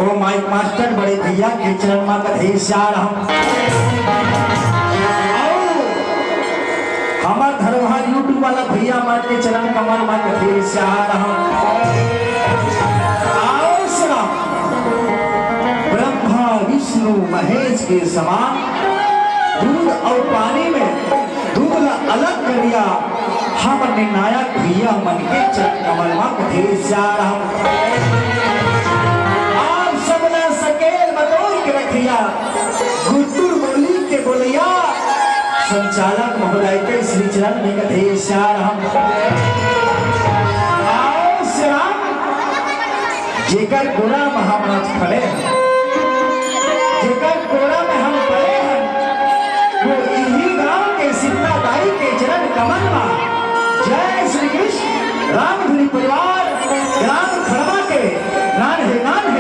ओ mic master बड़े भैया के चरण मां कथे श्यार हमार धरोहर यूट्यूब वाला भैया मार के चरण कमल मां कथे श्यार आओ सुना ब्रह्मा विष्णु महेश के समान दूध और पानी में दूध अलग कर दिया हमने नायक भैया मन के चरण कमल मां कथे श्यार आप सब न सकेल बतोई के रखिया गुट्टुर बोली के बोलिया संचालक महोदय के श्री चरण में कथे श्यार आओ श्याम जेकर गोरा महामंच खड़े जेकर गोरा में हम पड़े हैं वो इन्हीं गांव के सीताबाई के चरण कमल में जय श्री कृष्ण रामधुनी परिवार ग्राम खड़वा के नान है